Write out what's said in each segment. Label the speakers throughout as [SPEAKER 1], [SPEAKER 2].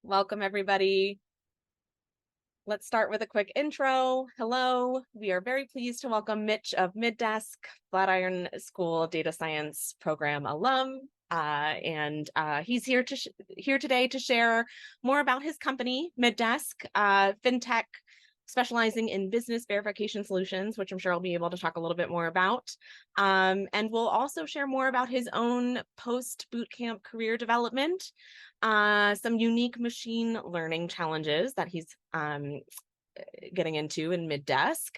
[SPEAKER 1] Welcome, everybody. Let's start with a quick intro. Hello, we are very pleased to welcome Mitch of Middesk, Flatiron School Data Science Program alum. He's here today to share more about his company, Middesk, fintech specializing in business verification solutions, which I'm sure I'll be able to talk a little bit more about. And we'll also share more about his own post-bootcamp career development, some unique machine learning challenges that he's getting into in Middesk,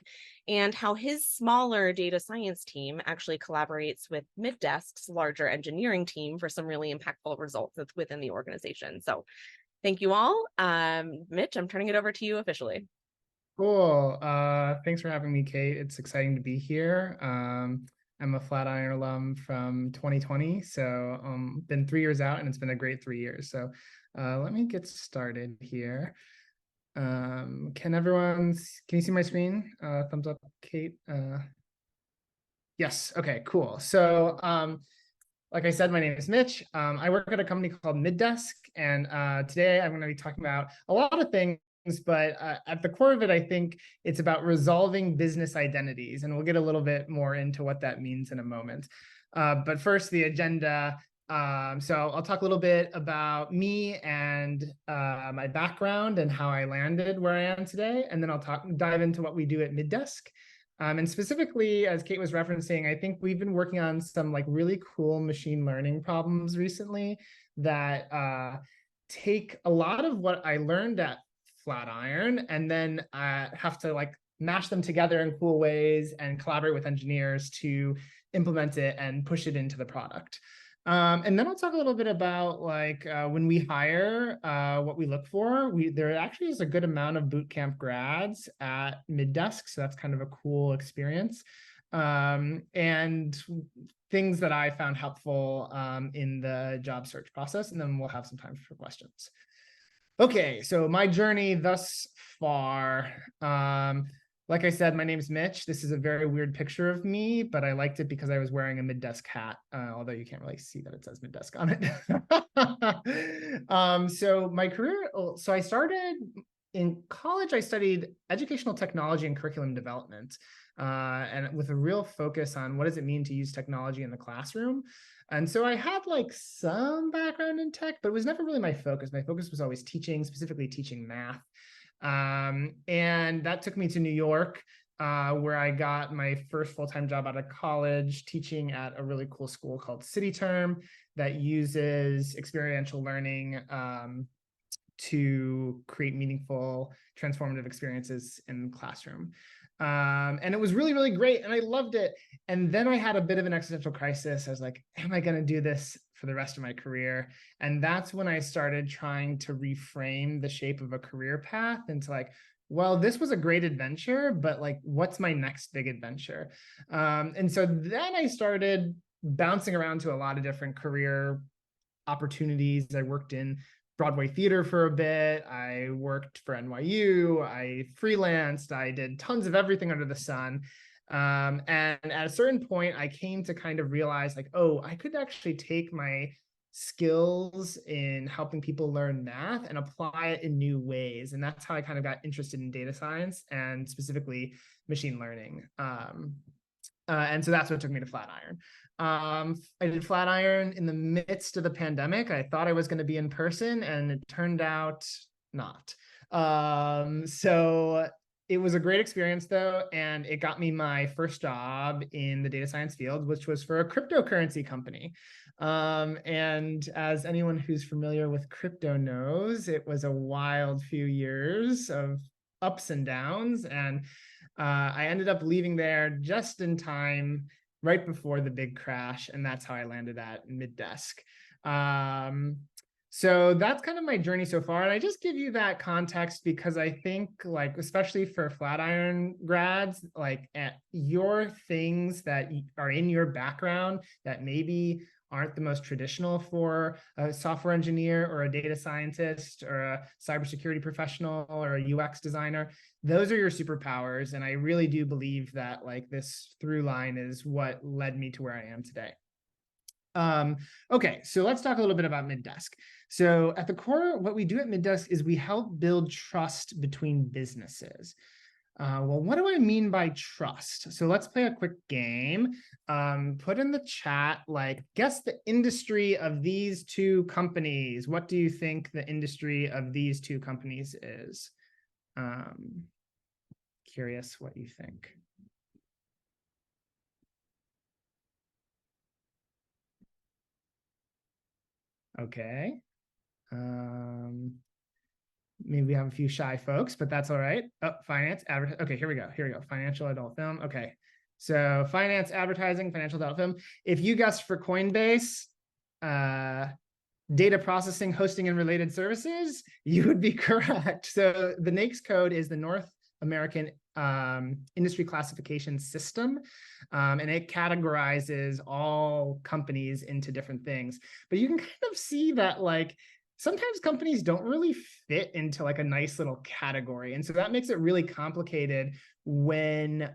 [SPEAKER 1] and how his smaller data science team actually collaborates with Middesk's larger engineering team for some really impactful results within the organization. So thank you all. Mitch, I'm turning it over to you officially.
[SPEAKER 2] Cool. Thanks for having me, Kate. It's exciting to be here. I'm a Flatiron alum from 2020, so been 3 years out, and it's been a great 3 years. So let me get started here. Can you see my screen? Thumbs up, Kate. Yes. Okay, cool. So like I said, my name is Mitch. I work at a company called Middesk, and today I'm going to be talking about a lot of things, but at the core of it, I think it's about resolving business identities, and we'll get a little bit more into what that means in a moment. But first, the agenda. So I'll talk a little bit about me and my background and how I landed where I am today, and then I'll dive into what we do at Middesk. And specifically, as Kate was referencing, I think we've been working on some really cool machine learning problems recently that take a lot of what I learned at Flatiron and then have to mash them together in cool ways and collaborate with engineers to implement it and push it into the product. And then I'll talk a little bit about when we hire, what we look for. There actually is a good amount of bootcamp grads at Middesk, so that's kind of a cool experience. And things that I found helpful in the job search process, and then we'll have some time for questions. Okay, so my journey thus far. Like I said, my name's Mitch. This is a very weird picture of me, but I liked it because I was wearing a Middesk hat, although you can't really see that it says Middesk on it. So my career, so I started in college. I studied educational technology and curriculum development, and with a real focus on what does it mean to use technology in the classroom. And so I had some background in tech, but it was never really my focus. My focus was always teaching, specifically teaching math. And that took me to New York, where I got my first full-time job out of college, teaching at a really cool school called City Term that uses experiential learning to create meaningful, transformative experiences in the classroom. And it was really, really great. And I loved it. And then I had a bit of an existential crisis. I was like, am I going to do this for the rest of my career? And that's when I started trying to reframe the shape of a career path into well, this was a great adventure, but what's my next big adventure? And so then I started bouncing around to a lot of different career opportunities. I worked in Broadway theater for a bit. I worked for NYU. I freelanced. I did tons of everything under the sun. And at a certain point, I came to kind of realize oh, I could actually take my skills in helping people learn math and apply it in new ways. And that's how I kind of got interested in data science and specifically machine learning. And so that's what took me to Flatiron. I did Flatiron in the midst of the pandemic. I thought I was going to be in person, and it turned out not. So it was a great experience, though, and it got me my first job in the data science field, which was for a cryptocurrency company. And as anyone who's familiar with crypto knows, it was a wild few years of ups and downs. And I ended up leaving there just in time, right before the big crash, and that's how I landed at Middesk. So that's kind of my journey so far, and I just give you that context because I think, especially for Flatiron grads, at your things that are in your background that maybe aren't the most traditional for a software engineer or a data scientist or a cybersecurity professional or a UX designer. Those are your superpowers. And I really do believe that this through line is what led me to where I am today. Okay, so let's talk a little bit about Middesk. So at the core, what we do at Middesk is we help build trust between businesses. Well, what do I mean by trust? So let's play a quick game. Put in the chat, like, guess the industry of these two companies. What do you think the industry of these two companies is? Curious what you think. Okay. Maybe we have a few shy folks, but that's all right. Oh, finance, okay, here we go. Here we go. Financial adult film. Okay. So finance, advertising, financial adult film. If you guessed for Coinbase, data processing, hosting, and related services, you would be correct. So the NAICS code is the North American Industry Classification System, and it categorizes all companies into different things. But you can kind of see that, like, sometimes companies don't really fit into like a nice little category. And so that makes it really complicated when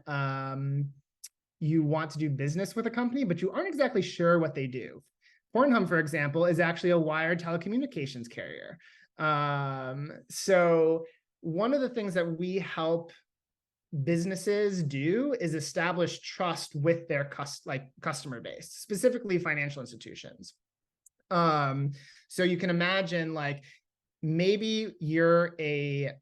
[SPEAKER 2] you want to do business with a company, but you aren't exactly sure what they do. Pornhub, for example, is actually a wired telecommunications carrier. So one of the things that we help businesses do is establish trust with their customer base, specifically financial institutions. So you can imagine, like, maybe you're a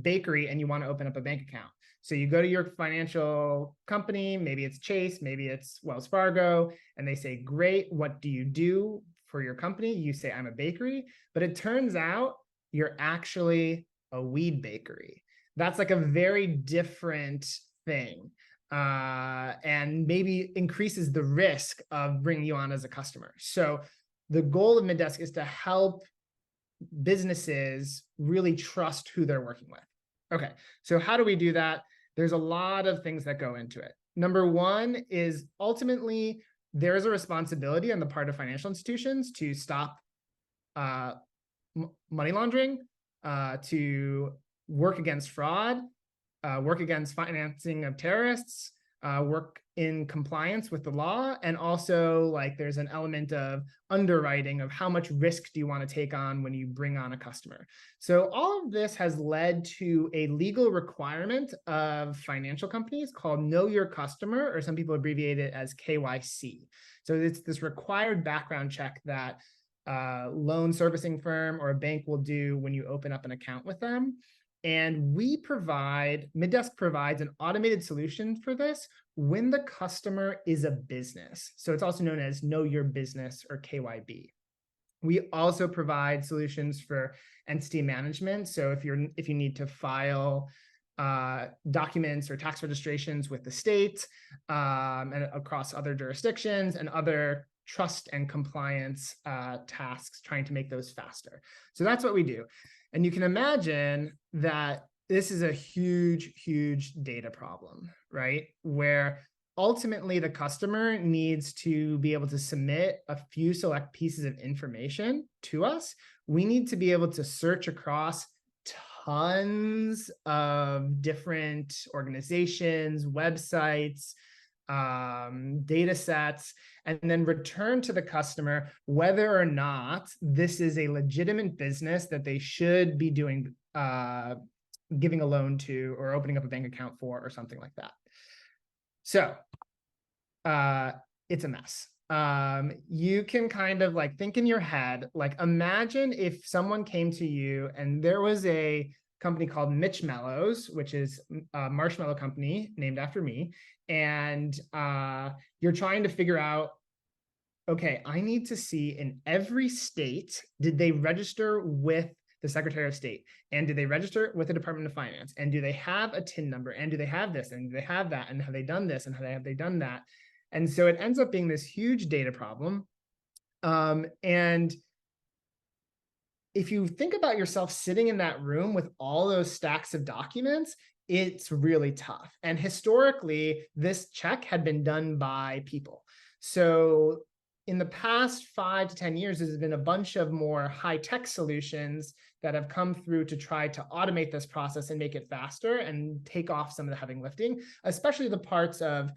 [SPEAKER 2] bakery and you want to open up a bank account. So you go to your financial company, maybe it's Chase, maybe it's Wells Fargo, and they say, great, what do you do for your company? You say, I'm a bakery, but it turns out you're actually a weed bakery. That's like a very different thing. And maybe increases the risk of bringing you on as a customer. So the goal of Middesk is to help businesses really trust who they're working with. Okay, so how do we do that? There's a lot of things that go into it. Number one is ultimately there is a responsibility on the part of financial institutions to stop money laundering, to work against fraud, work against financing of terrorists, work in compliance with the law, and also, like, there's an element of underwriting of how much risk do you want to take on when you bring on a customer. So all of this has led to a legal requirement of financial companies called Know Your Customer, or some people abbreviate it as KYC. So it's this required background check that a loan servicing firm or a bank will do when you open up an account with them. And Middesk provides an automated solution for this when the customer is a business. So it's also known as Know Your Business, or KYB. We also provide solutions for entity management. So if you need to file documents or tax registrations with the state and across other jurisdictions, and other trust and compliance tasks, trying to make those faster. So that's what we do. And you can imagine that this is a huge, huge data problem, right? Where ultimately the customer needs to be able to submit a few select pieces of information to us. We need to be able to search across tons of different organizations, websites, data sets, and then return to the customer whether or not this is a legitimate business that they should be doing, giving a loan to, or opening up a bank account for, or something like that. So it's a mess. You can kind of like think in your head, like, imagine if someone came to you and there was a company called Mitchmellows, which is a marshmallow company named after me. And you're trying to figure out, okay, I need to see in every state, did they register with the Secretary of State? And do they register with the Department of Finance? And do they have a TIN number? And do they have this? And do they have that? And have they done this? And have they done that? And so it ends up being this huge data problem. And if you think about yourself sitting in that room with all those stacks of documents, it's really tough. And historically, this check had been done by people. So in the past 5 to 10 years, there's been a bunch of more high-tech solutions that have come through to try to automate this process and make it faster and take off some of the heavy lifting, especially the parts of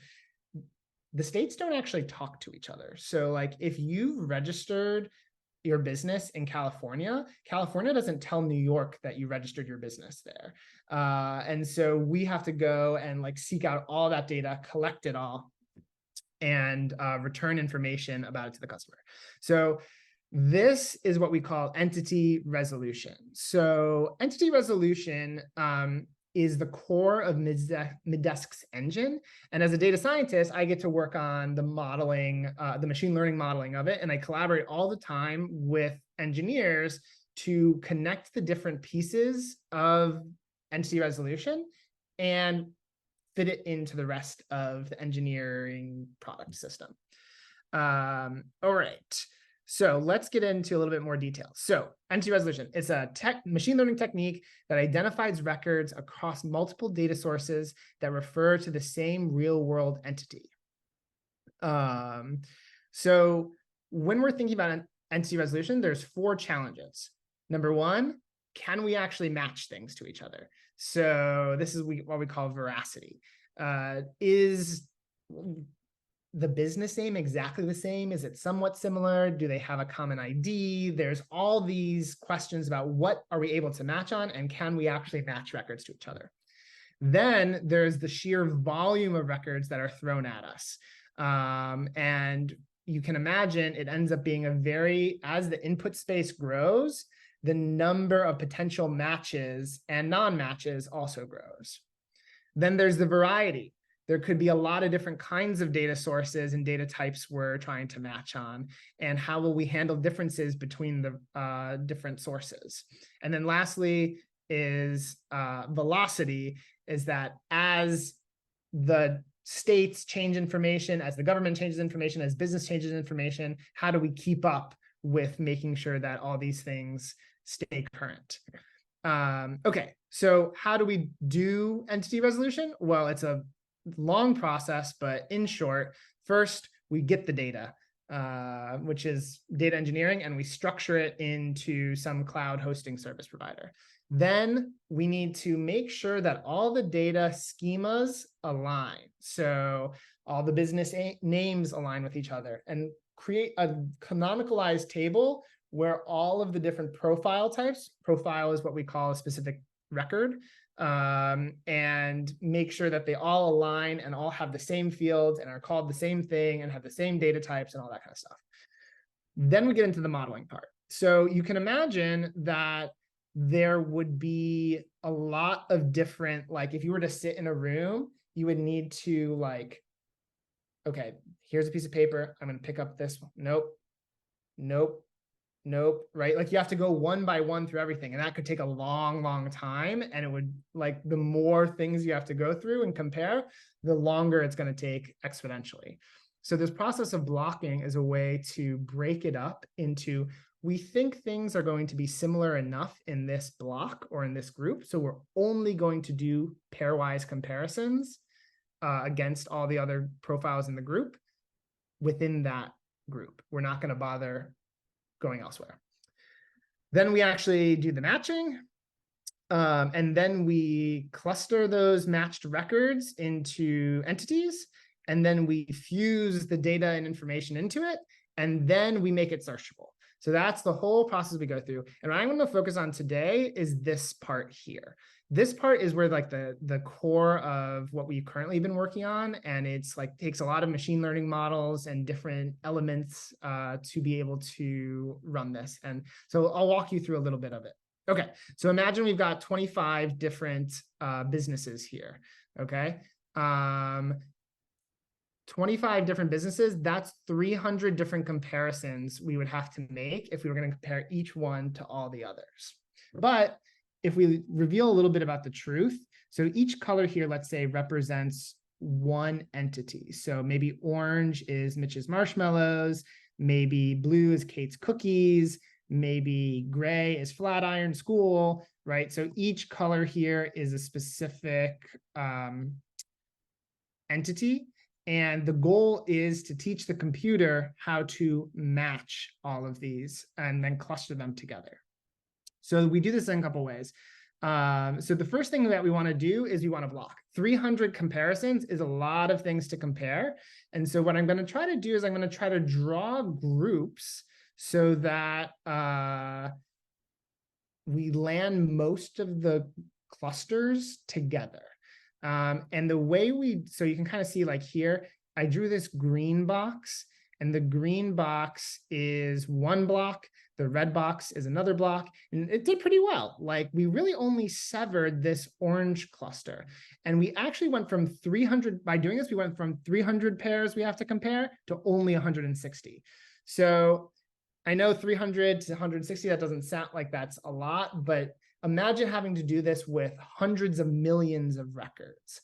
[SPEAKER 2] the states don't actually talk to each other. So like if you've registered your business in California, California doesn't tell New York that you registered your business there. And so we have to go and like seek out all that data, collect it all, and return information about it to the customer. So this is what we call entity resolution. So entity resolution is the core of Middesk's engine. And as a data scientist, I get to work on the modeling, the machine learning modeling of it. And I collaborate all the time with engineers to connect the different pieces of entity resolution and fit it into the rest of the engineering product system. All right. So let's get into a little bit more detail. So entity resolution, it's a machine learning technique that identifies records across multiple data sources that refer to the same real world entity. So when we're thinking about entity resolution, there's 4 challenges. Number 1, can we actually match things to each other? So this is what we call veracity. Is the business name exactly the same? Is it somewhat similar? Do they have a common ID? There's all these questions about what are we able to match on, and can we actually match records to each other? Then there's the sheer volume of records that are thrown at us. And you can imagine it ends up being as the input space grows, the number of potential matches and non-matches also grows. Then there's the variety. There could be a lot of different kinds of data sources and data types we're trying to match on, and how will we handle differences between the different sources? And then lastly is velocity, is that as the states change information, as the government changes information, as business changes information, how do we keep up with making sure that all these things stay current? Okay, so how do we do entity resolution? Well, it's a long process, but in short, first we get the data, which is data engineering, and we structure it into some cloud hosting service provider. Then we need to make sure that all the data schemas align. So all the business names align with each other, and create a canonicalized table where all of the different profile types, profile is what we call a specific record, and make sure that they all align and all have the same fields and are called the same thing and have the same data types and all that kind of stuff. Then we get into the modeling part. So you can imagine that there would be a lot of different, like if you were to sit in a room, you would need to like, okay, here's a piece of paper. I'm going to pick up this one. Nope. Nope. Nope. Right. Like you have to go one by one through everything. And that could take a long, long time. And it would, like, the more things you have to go through and compare, the longer it's going to take exponentially. So this process of blocking is a way to break it up into, we think things are going to be similar enough in this block or in this group. So we're only going to do pairwise comparisons against all the other profiles in the group within that group. We're not going to bother going elsewhere. Then we actually do the matching, and then we cluster those matched records into entities, and then we fuse the data and information into it, and then we make it searchable. So that's the whole process we go through. And what I'm going to focus on today is this part here. This part is where like the core of what we've currently been working on, and it's like takes a lot of machine learning models and different elements to be able to run this. And so I'll walk you through a little bit of it. Okay, so imagine we've got 25 different businesses here. Okay, 25 different businesses, that's 300 different comparisons we would have to make if we were going to compare each one to all the others. But if we reveal a little bit about the truth, so each color here, let's say, represents one entity. So maybe orange is Mitch's marshmallows, maybe blue is Kate's cookies, maybe gray is Flatiron School, right? So each color here is a specific entity. And the goal is to teach the computer how to match all of these and then cluster them together. So we do this in a couple ways. So the first thing that we want to do is we want to block. 300 comparisons is a lot of things to compare. And so what I'm going to try to do is I'm going to try to draw groups so that we land most of the clusters together. And the way so you can kind of see like here, I drew this green box, and the green box is one block. The red box is another block, and it did pretty well. Like we really only severed this orange cluster. And we actually went from 300, by doing this, we went from 300 pairs we have to compare to only 160. So I know 300 to 160, that doesn't sound like that's a lot, but imagine having to do this with hundreds of millions of records.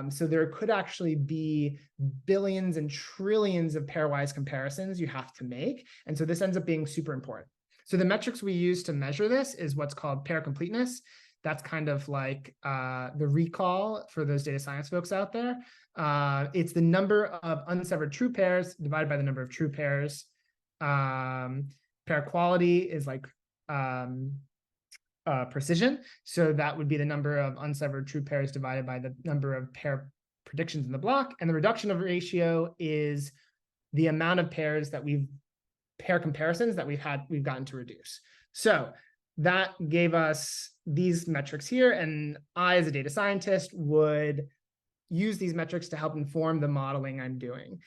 [SPEAKER 2] So there could actually be billions and trillions of pairwise comparisons you have to make. And so this ends up being super important. So the metrics we use to measure this is what's called pair completeness. That's kind of like the recall for those data science folks out there. It's the number of unsevered true pairs divided by the number of true pairs. Pair quality is like precision. So that would be the number of unsevered true pairs divided by the number of pair predictions in the block. And the reduction of ratio is the amount of pairs that pair comparisons that we've gotten to reduce. So that gave us these metrics here. And I, as a data scientist, would use these metrics to help inform the modeling I'm doing.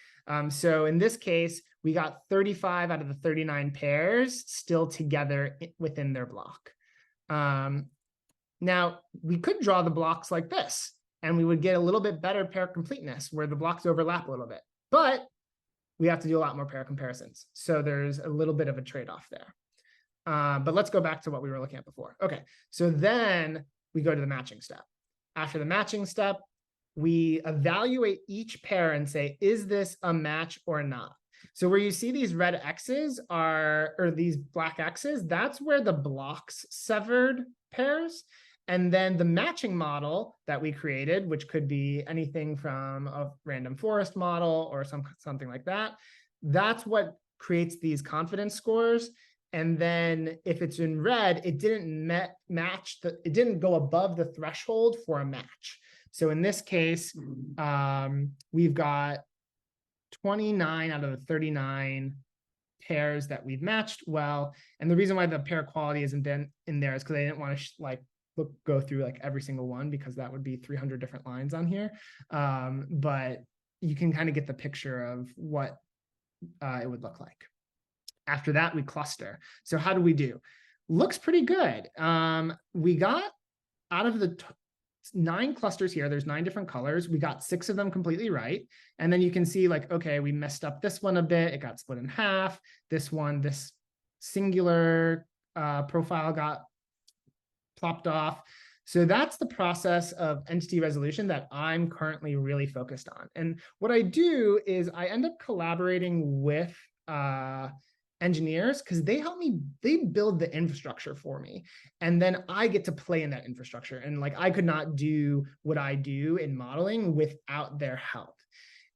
[SPEAKER 2] So in this case, we got 35 out of the 39 pairs still together within their block. Now, we could draw the blocks like this, and we would get a little bit better pair completeness where the blocks overlap a little bit. But we have to do a lot more pair comparisons. So there's a little bit of a trade-off there. But let's go back to what we were looking at before. Okay, so then we go to the matching step. After the matching step, we evaluate each pair and say, is this a match or not? So where you see these red X's or these black X's, that's where the blocks severed pairs. And then the matching model that we created, which could be anything from a random forest model or something like that, that's what creates these confidence scores. And then if it's in red, it didn't match, it didn't go above the threshold for a match. So in this case, we've got 29 out of the 39 pairs that we've matched well. And the reason why the pair quality isn't in there is because I didn't want to go through like every single one, because that would be 300 different lines on here. But you can kind of get the picture of what it would look like. After that, we cluster. So how do we do? Looks pretty good. We got out of the 9 clusters here, there's 9 different colors. We got 6 of them completely right. And then you can see like, okay, we messed up this one a bit. It got split in half. This one, this singular profile got plopped off. So that's the process of entity resolution that I'm currently really focused on. And what I do is I end up collaborating with engineers, because they help me, they build the infrastructure for me. And then I get to play in that infrastructure. And like, I could not do what I do in modeling without their help.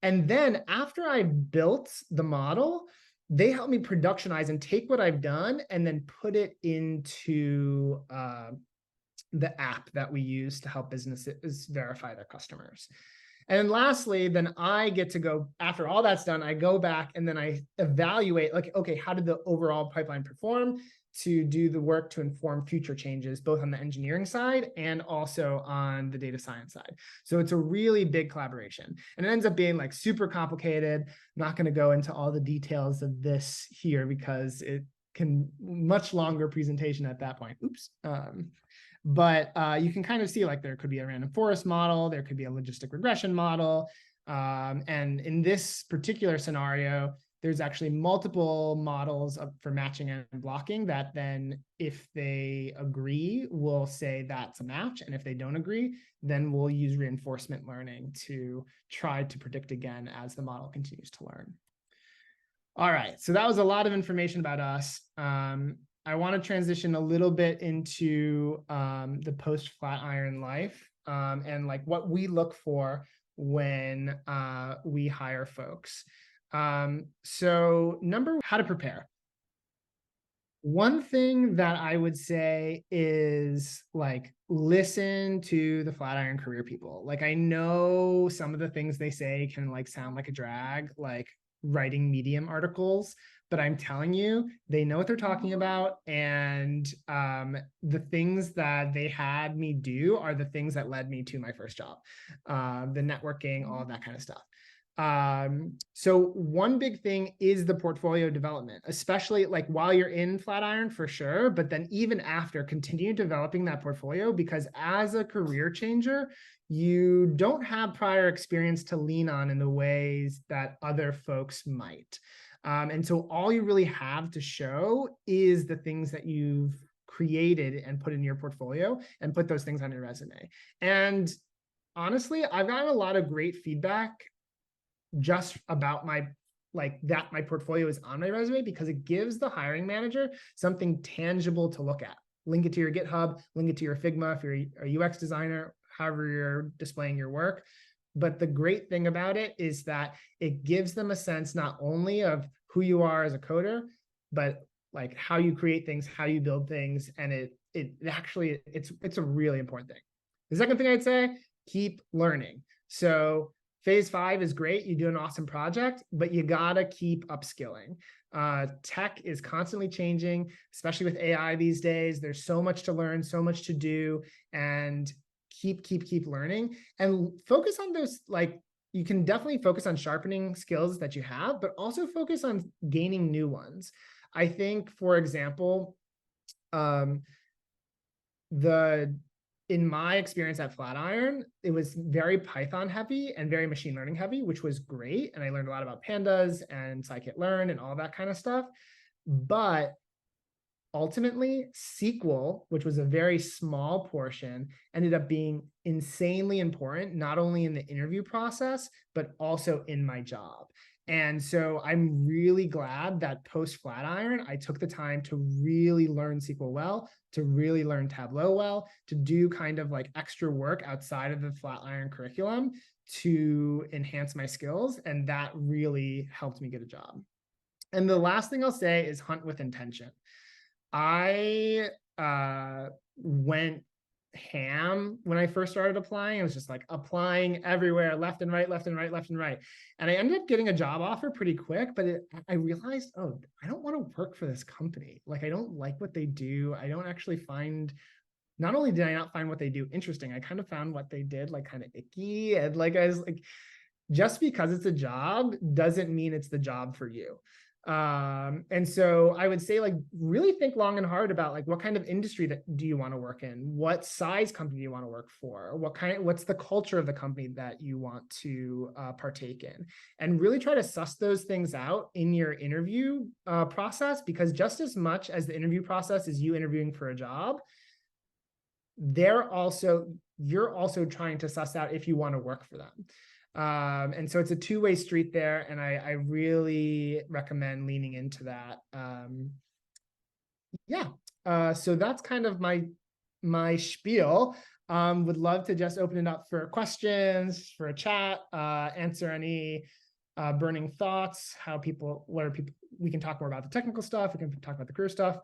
[SPEAKER 2] And then after I built the model, they help me productionize and take what I've done and then put it into the app that we use to help businesses verify their customers. And then lastly, then I get to go, after all that's done, I go back and then I evaluate, like, okay, how did the overall pipeline perform, to do the work to inform future changes, both on the engineering side and also on the data science side. So it's a really big collaboration. And it ends up being like super complicated. I'm not going to go into all the details of this here because it can much longer presentation at that point. Oops. But you can kind of see like there could be a random forest model, there could be a logistic regression model. And in this particular scenario, there's actually multiple models for matching and blocking that then, if they agree, we'll say that's a match. And if they don't agree, then we'll use reinforcement learning to try to predict again as the model continues to learn. All right, so that was a lot of information about us. I want to transition a little bit into the post-Flatiron life and like what we look for when we hire folks. So how to prepare. One thing that I would say is like listen to the Flatiron career people. Like I know some of the things they say can like sound like a drag, like writing Medium articles, but I'm telling you, they know what they're talking about. And the things that they had me do are the things that led me to my first job, the networking, all of that kind of stuff. So one big thing is the portfolio development, especially like while you're in Flatiron for sure, but then even after, continue developing that portfolio, because as a career changer, you don't have prior experience to lean on in the ways that other folks might. And so all you really have to show is the things that you've created and put in your portfolio, and put those things on your resume. And honestly, I've gotten a lot of great feedback just about my portfolio is on my resume, because it gives the hiring manager something tangible to look at. Link it to your GitHub, link it to your Figma if you're a UX designer, however you're displaying your work. But the great thing about it is that it gives them a sense not only of who you are as a coder, but like how you create things, how you build things. And it actually, it's a really important thing. The second thing I'd say, keep learning. So phase 5 is great. You do an awesome project, but you gotta keep upskilling. Tech is constantly changing, especially with AI these days. There's so much to learn, so much to do, and keep learning, and focus on those. Like you can definitely focus on sharpening skills that you have, but also focus on gaining new ones. I think, for example, in my experience at Flatiron, it was very Python heavy and very machine learning heavy, which was great. And I learned a lot about pandas and scikit-learn and all that kind of stuff. But ultimately, SQL, which was a very small portion, ended up being insanely important, not only in the interview process, but also in my job. And so I'm really glad that post Flatiron, I took the time to really learn SQL well, to really learn Tableau well, to do kind of like extra work outside of the Flatiron curriculum to enhance my skills. And that really helped me get a job. And the last thing I'll say is hunt with intention. I went ham when I first started applying. I was just like applying everywhere, left and right, left and right, left and right. And I ended up getting a job offer pretty quick, but I realized, oh, I don't want to work for this company. Like, I don't like what they do. I don't actually find, not only did I not find what they do interesting, I kind of found what they did like kind of icky. And like, I was like, just because it's a job doesn't mean it's the job for you. And so I would say, like, really think long and hard about like what kind of industry do you want to work in? What size company do you want to work for? What's the culture of the company that you want to partake in? And really try to suss those things out in your interview process, because just as much as the interview process is you interviewing for a job, you're also trying to suss out if you want to work for them. And so it's a two-way street there, and I really recommend leaning into that. So that's kind of my spiel. Would love to just open it up for questions, for a chat, answer any burning thoughts, we can talk more about the technical stuff, we can talk about the career stuff.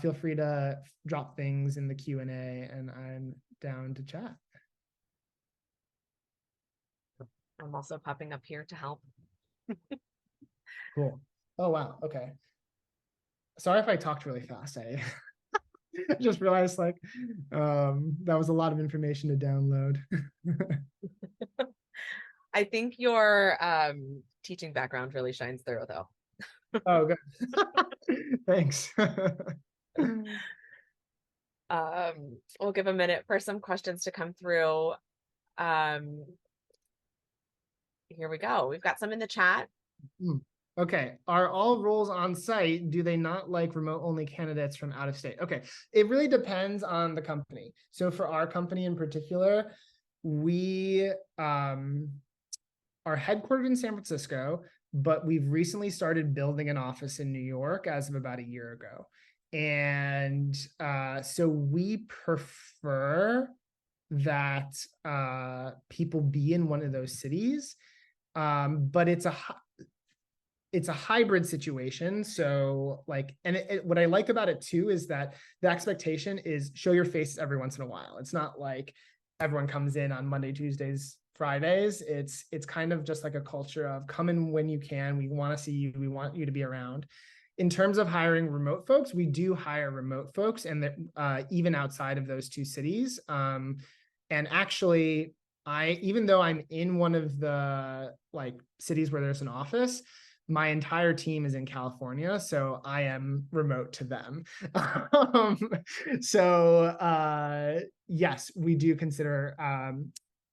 [SPEAKER 2] Feel free to drop things in the Q&A, and I'm down to chat.
[SPEAKER 1] I'm also popping up here to help.
[SPEAKER 2] Cool. Oh, wow. Okay. Sorry if I talked really fast. I just realized like that was a lot of information to download.
[SPEAKER 1] I think your teaching background really shines through, though.
[SPEAKER 2] Oh, good. Thanks.
[SPEAKER 1] We'll give a minute for some questions to come through. Here we go. We've got some in the chat.
[SPEAKER 2] Okay. Are all roles on site? Do they not like remote only candidates from out of state? Okay. It really depends on the company. So for our company in particular, we are headquartered in San Francisco, but we've recently started building an office in New York as of about a year ago. And so we prefer that people be in one of those cities, but it's a hybrid situation. So like, and what I like about it too is that the expectation is show your face every once in a while. It's not like everyone comes in on Monday, Tuesdays, Fridays. It's kind of just like a culture of come in when you can. We want to see you. We want you to be around. In terms of hiring remote folks, we do hire remote folks, and even outside of those two cities. And actually, even though I'm in one of the like cities where there's an office, my entire team is in California, so I am remote to them. Yes, we do consider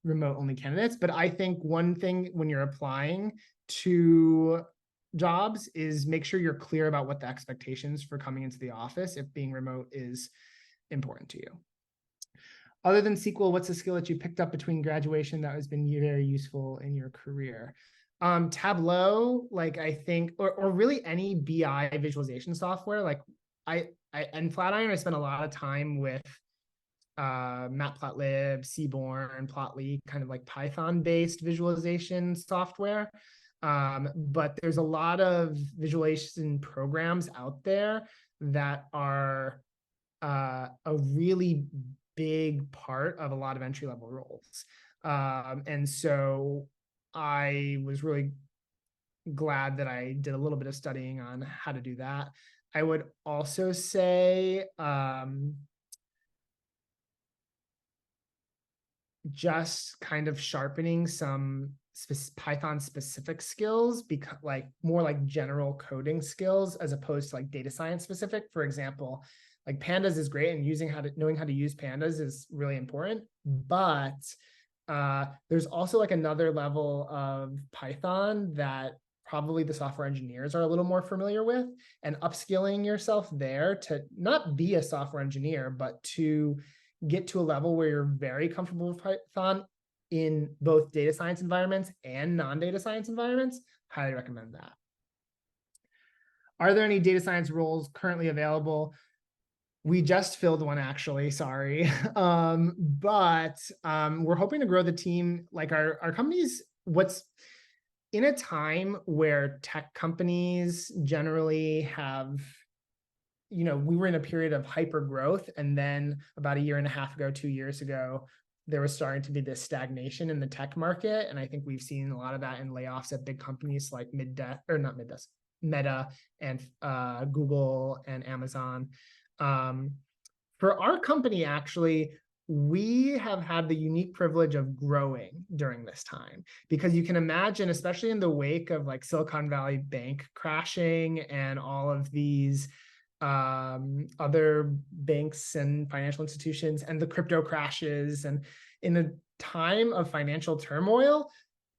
[SPEAKER 2] remote only candidates, but I think one thing when you're applying to jobs is make sure you're clear about what the expectations for coming into the office, if being remote is important to you. Other than SQL, what's a skill that you picked up between graduation that has been very useful in your career? Tableau, like I think, or really any BI visualization software. Like and Flatiron, I spent a lot of time with Matplotlib, Seaborn, Plotly, kind of like Python-based visualization software. But there's a lot of visualization programs out there that are a really big part of a lot of entry-level roles. And so I was really glad that I did a little bit of studying on how to do that. I would also say just kind of sharpening some Python specific skills, because like more like general coding skills as opposed to like data science specific. For example, like pandas is great, and knowing how to use pandas is really important, but there's also like another level of Python that probably the software engineers are a little more familiar with, and upskilling yourself there to not be a software engineer, but to get to a level where you're very comfortable with Python in both data science environments and non-data science environments. Highly recommend that. Are there any data science roles currently available? We just filled one, actually, sorry. But we're hoping to grow the team. Like our companies, what's in a time where tech companies generally have, we were in a period of hyper growth, and then about a year and a half ago, 2 years ago, there was starting to be this stagnation in the tech market. And I think we've seen a lot of that in layoffs at big companies like Meta and Google and Amazon. For our company, actually, we have had the unique privilege of growing during this time, because you can imagine, especially in the wake of like Silicon Valley Bank crashing and all of these other banks and financial institutions and the crypto crashes, and in a time of financial turmoil,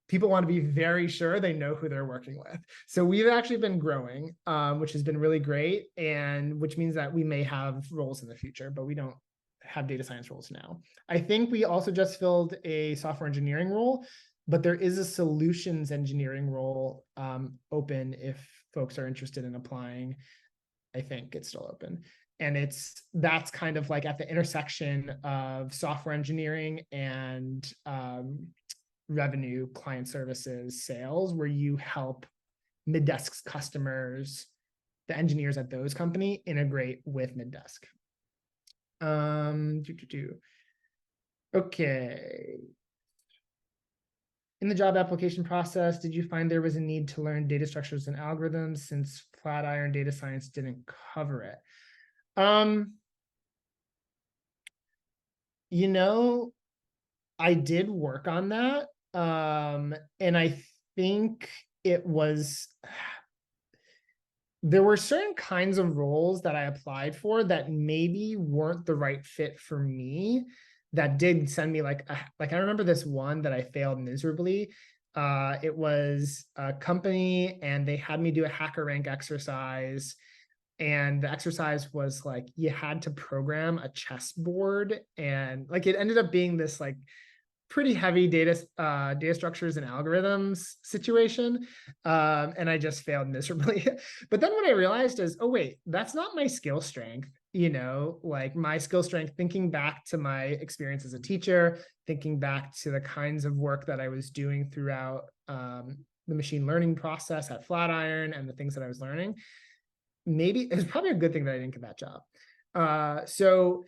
[SPEAKER 2] people want to be very sure they know who they're working with. So we've actually been growing, which has been really great, and which means that we may have roles in the future, but we don't have data science roles now. I think we also just filled a software engineering role, but there is a solutions engineering role open if folks are interested in applying. I think it's still open. And that's kind of like at the intersection of software engineering and revenue, client services, sales, where you help Middesk's customers, the engineers at those companies, integrate with Middesk. Okay. In the job application process, did you find there was a need to learn data structures and algorithms, since Flatiron data science didn't cover it? I did work on that. And I think there were certain kinds of roles that I applied for that maybe weren't the right fit for me, that did send me like I remember this one that I failed miserably. It was a company, and they had me do a HackerRank exercise, and the exercise was like you had to program a chessboard, and like it ended up being this like pretty heavy data structures and algorithms situation, and I just failed miserably. But then what I realized is, oh wait, that's not my skill strength. Like my skill strength, thinking back to my experience as a teacher, thinking back to the kinds of work that I was doing throughout the machine learning process at Flatiron and the things that I was learning, maybe it's probably a good thing that I didn't get that job. So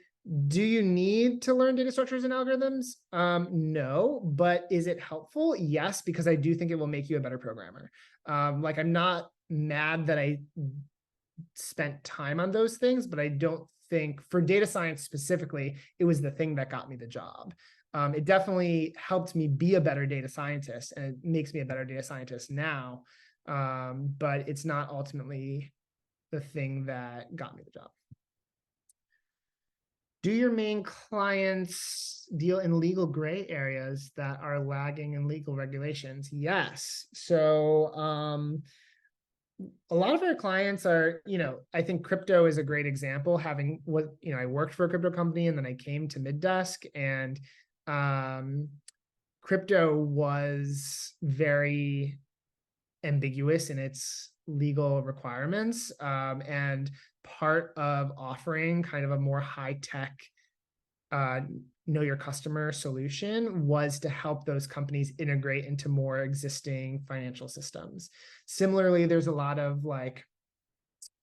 [SPEAKER 2] do you need to learn data structures and algorithms? No, but is it helpful? Yes, because I do think it will make you a better programmer. Like, I'm not mad that I spent time on those things, but I don't think for data science specifically, it was the thing that got me the job. It definitely helped me be a better data scientist, and it makes me a better data scientist now. But it's not ultimately the thing that got me the job. Do your main clients deal in legal gray areas that are lagging in legal regulations? Yes. So a lot of our clients are, I think crypto is a great example, having I worked for a crypto company and then I came to Middesk, and crypto was very ambiguous in its legal requirements. And part of offering kind of a more high-tech know your customer solution was to help those companies integrate into more existing financial systems. Similarly, there's a lot of like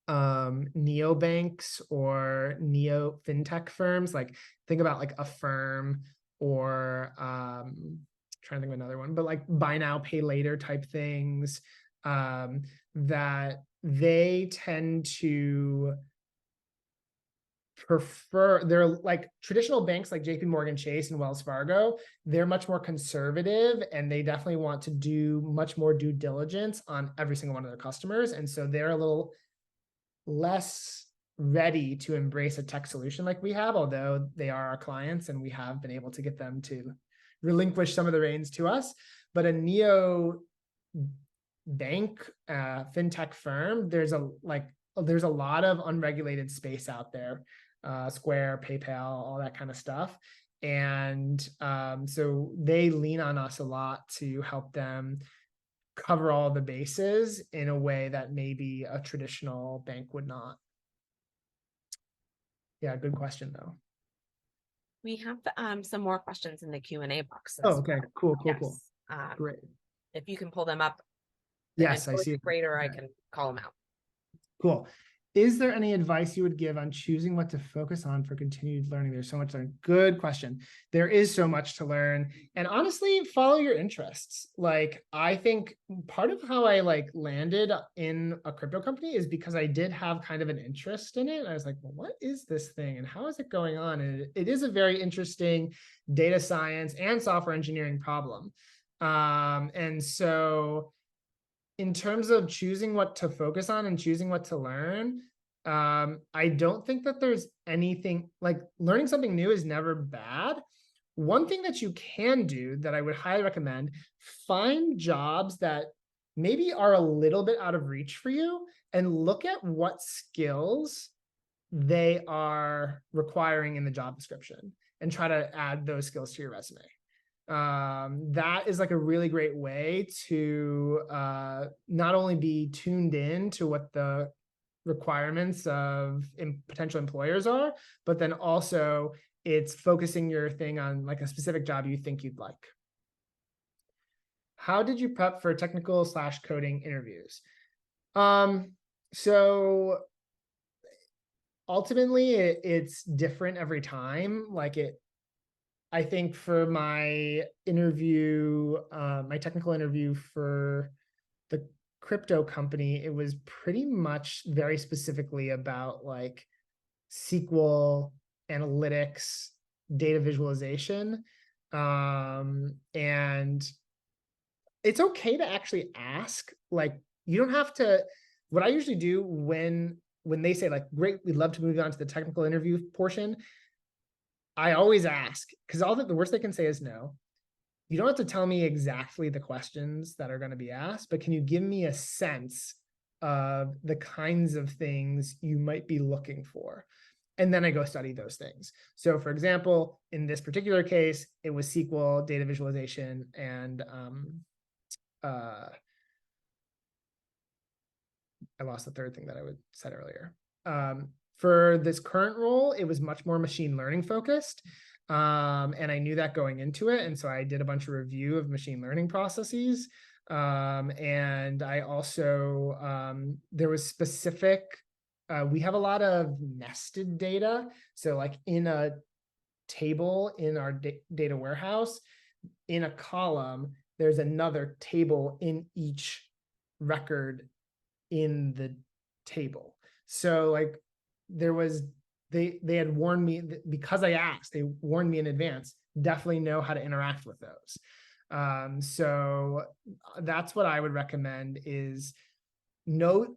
[SPEAKER 2] neobanks or neo fintech firms. Like, think about like Affirm or trying to think of another one, but like buy now, pay later type things, that they tend to prefer, they're like traditional banks like JP Morgan Chase and Wells Fargo, they're much more conservative, and they definitely want to do much more due diligence on every single one of their customers. And so they're a little less ready to embrace a tech solution like we have, although they are our clients and we have been able to get them to relinquish some of the reins to us. But a neo bank, fintech firm, there's a lot of unregulated space out there, Square, PayPal, all that kind of stuff. And so they lean on us a lot to help them cover all the bases in a way that maybe a traditional bank would not. Yeah, good question though.
[SPEAKER 1] We have some more questions in the Q&A box.
[SPEAKER 2] Oh, okay, cool. Great.
[SPEAKER 1] If you can pull them up.
[SPEAKER 2] Yes, I see.
[SPEAKER 1] Great, or I can call them out.
[SPEAKER 2] Cool. Is there any advice you would give on choosing what to focus on for continued learning? There's so much to learn. Good question. There is so much to learn. And honestly, follow your interests. Like, I think part of how I landed in a crypto company is because I did have kind of an interest in it. I was like, well, what is this thing and how is it going on? And it is a very interesting data science and software engineering problem. And so in terms of choosing what to focus on and choosing what to learn, I don't think that there's anything like learning something new is never bad. One thing that you can do that I would highly recommend, find jobs that maybe are a little bit out of reach for you and look at what skills they are requiring in the job description and try to add those skills to your resume. That is like a really great way to not only be tuned in to what the requirements of potential employers are, but then also it's focusing your thing on like a specific job you think you'd like. How did you prep for technical/coding interviews? So ultimately it's different every time. I think for my interview, my technical interview for the crypto company, it was pretty much very specifically about like SQL, analytics, data visualization. And it's okay to actually ask, like, you don't have to, what I usually do when they say like, great, we'd love to move on to the technical interview portion, I always ask, because the worst they can say is no. You don't have to tell me exactly the questions that are going to be asked, but can you give me a sense of the kinds of things you might be looking for? And then I go study those things. So for example, in this particular case, it was SQL, data visualization, and I lost the third thing that I said earlier. For this current role, it was much more machine learning focused. And I knew that going into it. And so I did a bunch of review of machine learning processes. And I also, there was specific, we have a lot of nested data. So like in a table in our data warehouse, in a column, there's another table in each record in the table. So like there was, they had warned me, because I asked, they warned me in advance, definitely know how to interact with those. So that's what I would recommend is know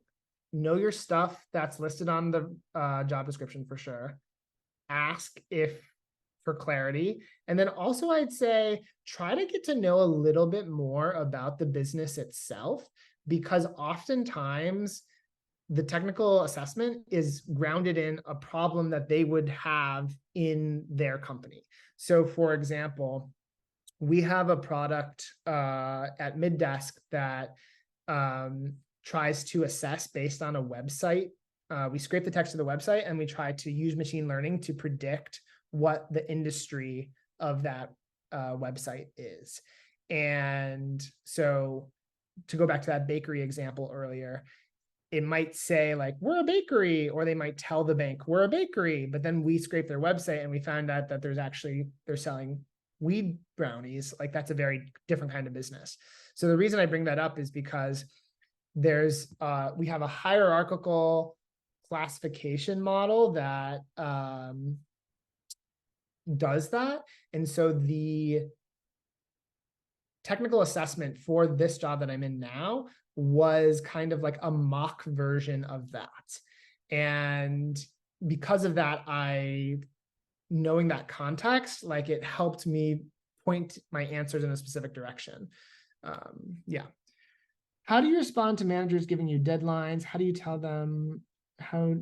[SPEAKER 2] your stuff that's listed on the job description for sure. Ask if for clarity. And then also I'd say try to get to know a little bit more about the business itself, because oftentimes the technical assessment is grounded in a problem that they would have in their company. So for example, we have a product at Middesk that tries to assess based on a website. We scrape the text of the website and we try to use machine learning to predict what the industry of that website is. And so to go back to that bakery example earlier, it might say like, we're a bakery, or they might tell the bank, we're a bakery, but then we scrape their website and we found out that they're selling weed brownies. Like that's a very different kind of business. So the reason I bring that up is because there's, we have a hierarchical classification model that does that. And so the technical assessment for this job that I'm in now was kind of like a mock version of that. And because of that, knowing that context, like it helped me point my answers in a specific direction. Yeah. How do you respond to managers giving you deadlines? How do you tell them how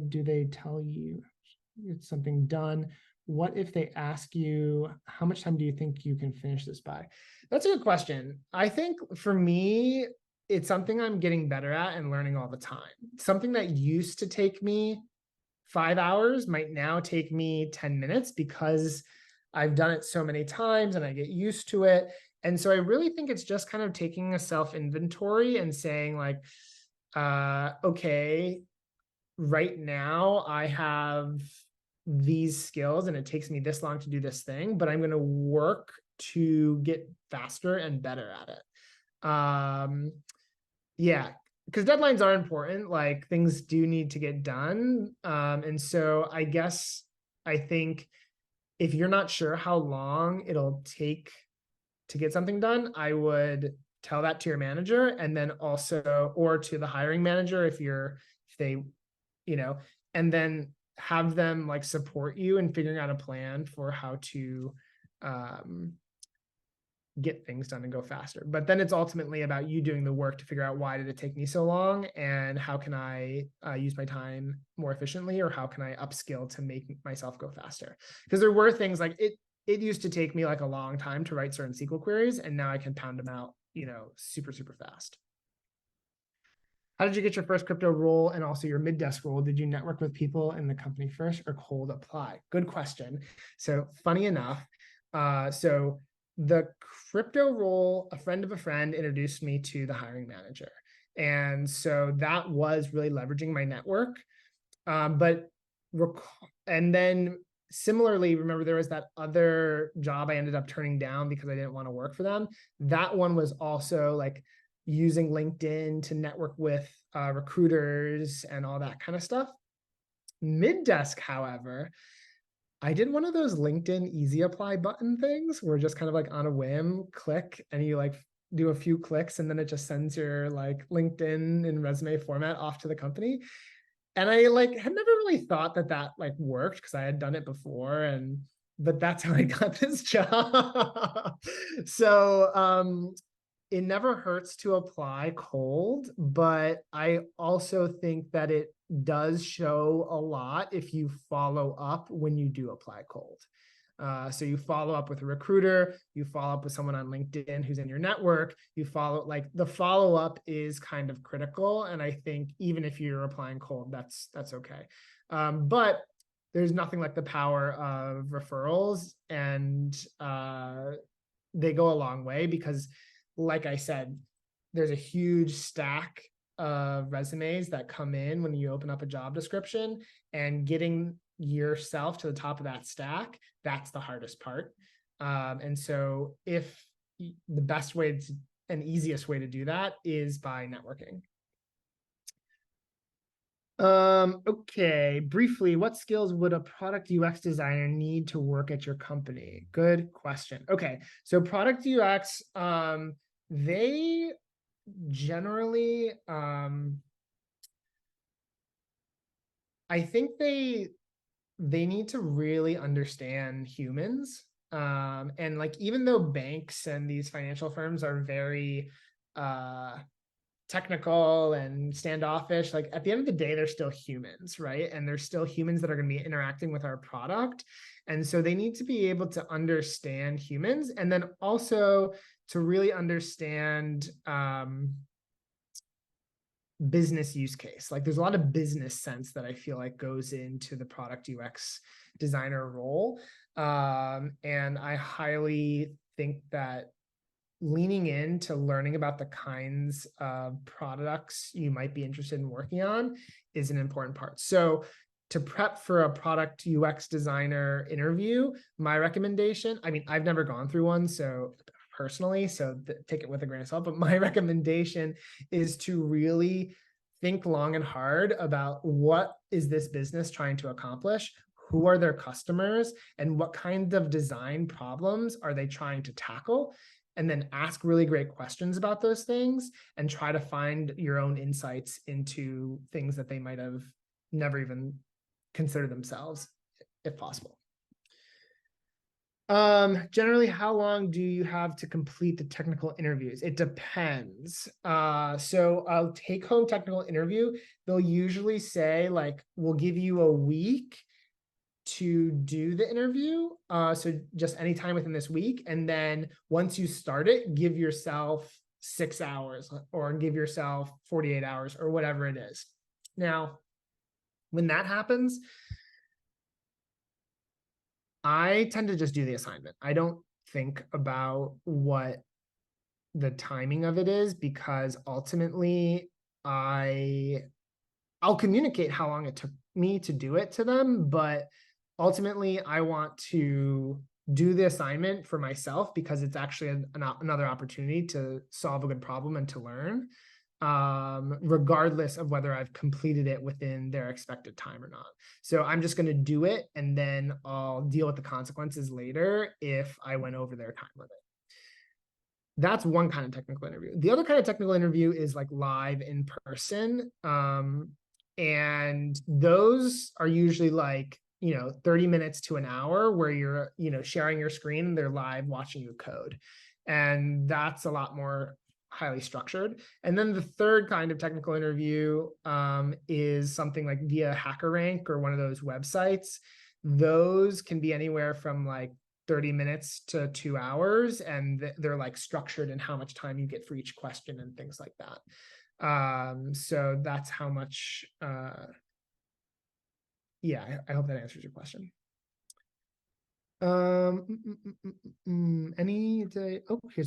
[SPEAKER 2] do they tell you it's something done? What if they ask you, how much time do you think you can finish this by? That's a good question. I think for me, it's something I'm getting better at and learning all the time. Something that used to take me 5 hours might now take me 10 minutes because I've done it so many times and I get used to it. And so I really think it's just kind of taking a self-inventory and saying like, okay, right now I have these skills and it takes me this long to do this thing, but I'm going to work to get faster and better at it. Yeah, because deadlines are important. Like things do need to get done. And so I guess I think if you're not sure how long it'll take to get something done, I would tell that to your manager, and then also, or to the hiring manager if they, and then have them like support you in figuring out a plan for how to get things done and go faster. But then it's ultimately about you doing the work to figure out, why did it take me so long, and how can I use my time more efficiently, or how can I upskill to make myself go faster? Because there were things like it used to take me like a long time to write certain SQL queries, and now I can pound them out, super, super fast. How did you get your first crypto role and also your Middesk role? Did you network with people in the company first or cold apply? Good question. So funny enough, so the crypto role, a friend of a friend introduced me to the hiring manager. And so that was really leveraging my network. And then similarly, remember there was that other job I ended up turning down because I didn't want to work for them. That one was also like using LinkedIn to network with recruiters and all that kind of stuff. Middesk, however, I did one of those LinkedIn easy apply button things where just kind of like on a whim, click, and you like do a few clicks and then it just sends your like LinkedIn in resume format off to the company. And I like had never really thought that like worked because I had done it before, but that's how I got this job. So it never hurts to apply cold, but I also think that it does show a lot if you follow up when you do apply cold. So you follow up with a recruiter, you follow up with someone on LinkedIn who's in your network, like the follow-up is kind of critical. And I think even if you're applying cold, that's okay. But there's nothing like the power of referrals, and they go a long way, because like I said, there's a huge stack of resumes that come in when you open up a job description, and getting yourself to the top of that stack, that's the hardest part. And so if the best way to, and easiest way to do that is by networking. Okay, briefly, what skills would a product UX designer need to work at your company? Good question. Okay, so product UX, they generally, I think they need to really understand humans. And like, even though banks and these financial firms are very technical and standoffish, like at the end of the day, they're still humans, right? And they're still humans that are going to be interacting with our product. And so they need to be able to understand humans, and then also to really understand business use case. Like there's a lot of business sense that I feel like goes into the product UX designer role. And I highly think that leaning into learning about the kinds of products you might be interested in working on is an important part. So to prep for a product UX designer interview, my recommendation, I mean, I've never gone through one, so personally, so take it with a grain of salt, but my recommendation is to really think long and hard about what is this business trying to accomplish, who are their customers, and what kind of design problems are they trying to tackle, and then ask really great questions about those things and try to find your own insights into things that they might have never even considered themselves, if possible. Generally, how long do you have to complete the technical interviews? It depends. So a take-home technical interview, they'll usually say like, we'll give you a week to do the interview. So just anytime within this week. And then once you start it, give yourself 6 hours or give yourself 48 hours or whatever it is. Now, when that happens, I tend to just do the assignment. I don't think about what the timing of it is, because ultimately I'll communicate how long it took me to do it to them, but ultimately I want to do the assignment for myself because it's actually another opportunity to solve a good problem and to learn, regardless of whether I've completed it within their expected time or not. So I'm just going to do it, and then I'll deal with the consequences later if I went over their time limit. That's one kind of technical interview. The other kind of technical interview is like live in person. And those are usually like, 30 minutes to an hour where you're, sharing your screen and they're live watching you code. And that's a lot more highly structured. And then the third kind of technical interview is something like via HackerRank or one of those websites. Those can be anywhere from like 30 minutes to 2 hours, and they're like structured in how much time you get for each question and things like that. So that's how much, yeah, I hope that answers your question. Here's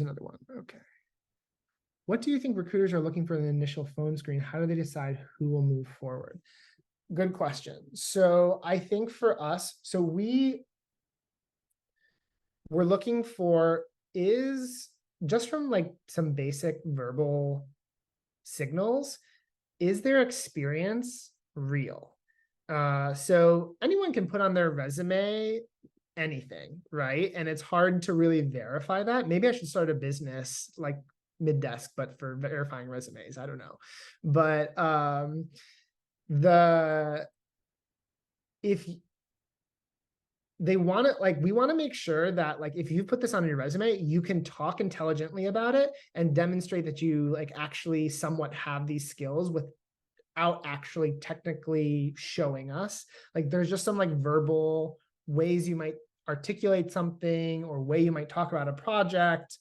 [SPEAKER 2] another one. Okay. What do you think recruiters are looking for in the initial phone screen? How do they decide who will move forward? Good question. So I think for us, so we're looking for is just from like some basic verbal signals, is their experience real? So anyone can put on their resume anything, right? And it's hard to really verify that. Maybe I should start a business like Middesk, but for verifying resumes. I don't know. But if they want to, like, we want to make sure that like if you put this on your resume, you can talk intelligently about it and demonstrate that you like actually somewhat have these skills without actually technically showing us. Like there's just some like verbal ways you might articulate something or way you might talk about a project.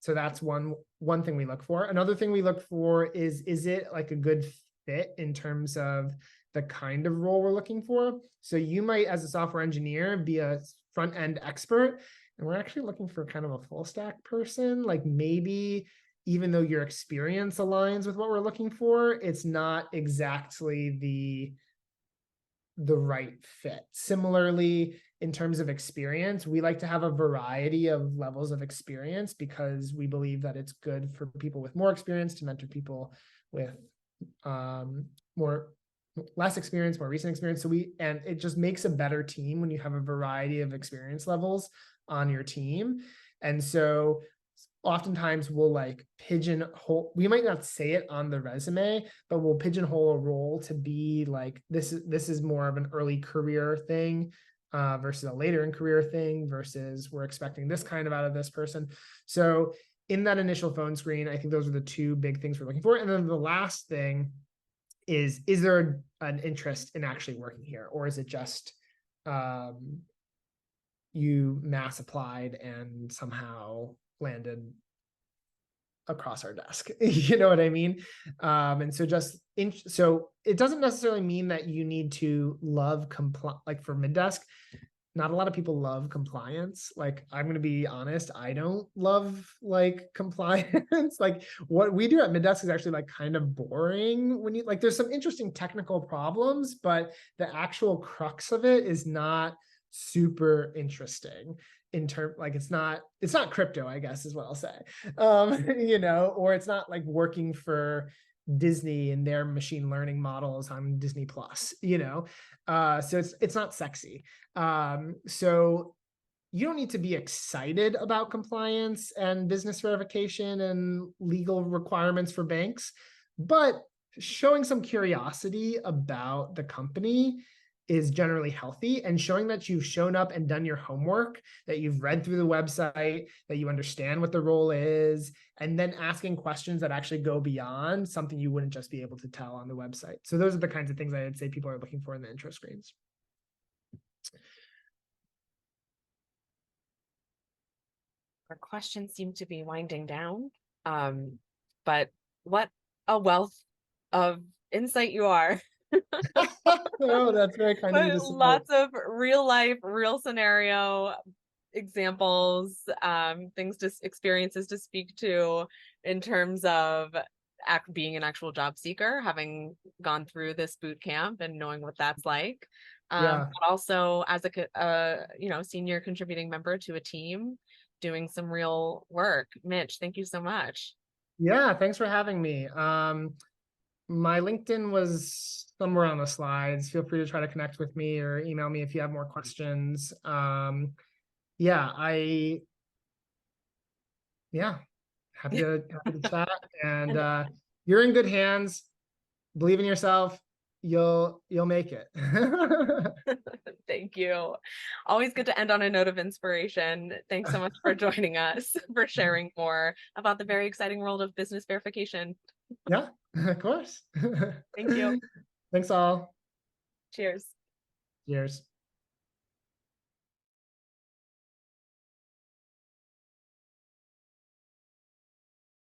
[SPEAKER 2] So that's one thing we look for. Another thing we look for is it like a good fit in terms of the kind of role we're looking for? So you might, as a software engineer, be a front-end expert, and we're actually looking for kind of a full stack person. Like maybe even though your experience aligns with what we're looking for, it's not exactly the right fit. Similarly, in terms of experience, we like to have a variety of levels of experience because we believe that it's good for people with more experience to mentor people with less experience, more recent experience. And it just makes a better team when you have a variety of experience levels on your team. And so oftentimes we'll like pigeonhole, we might not say it on the resume, but we'll pigeonhole a role to be like, this is more of an early career thing versus a later in career thing, versus we're expecting this kind of out of this person. So in that initial phone screen, I think those are the two big things we're looking for. And then the last thing is there an interest in actually working here? Or is it just you mass applied and somehow landed across our desk? You know what I mean? And so so it doesn't necessarily mean that you need to love like for Middesk, not a lot of people love compliance. Like, I'm going to be honest, I don't love like compliance. Like what we do at Middesk is actually like kind of boring when you like, there's some interesting technical problems, but the actual crux of it is not super interesting in term, like it's not crypto, I guess is what I'll say. Or it's not like working for Disney and their machine learning models on Disney Plus, so it's not sexy. So you don't need to be excited about compliance and business verification and legal requirements for banks, but showing some curiosity about the company is generally healthy, and showing that you've shown up and done your homework, that you've read through the website, that you understand what the role is, and then asking questions that actually go beyond something you wouldn't just be able to tell on the website. So those are the kinds of things I'd say people are looking for in the intro screens.
[SPEAKER 1] Our questions seem to be winding down, but what a wealth of insight you are.
[SPEAKER 2] Oh, that's very kind of you to say.
[SPEAKER 1] Lots of real life, real scenario examples, experiences to speak to in terms of being an actual job seeker, having gone through this boot camp and knowing what that's like.
[SPEAKER 2] Yeah.
[SPEAKER 1] But also as a senior contributing member to a team doing some real work. Mitch, thank you so much.
[SPEAKER 2] Yeah, thanks for having me. My LinkedIn was somewhere on the slides. Feel free to try to connect with me or email me if you have more questions. Happy to chat. And you're in good hands. Believe in yourself. You'll make it.
[SPEAKER 1] Thank you. Always good to end on a note of inspiration. Thanks so much for joining us, for sharing more about the very exciting world of business verification.
[SPEAKER 2] Yeah, of course.
[SPEAKER 1] Thank you.
[SPEAKER 2] Thanks all.
[SPEAKER 1] Cheers.
[SPEAKER 2] Cheers.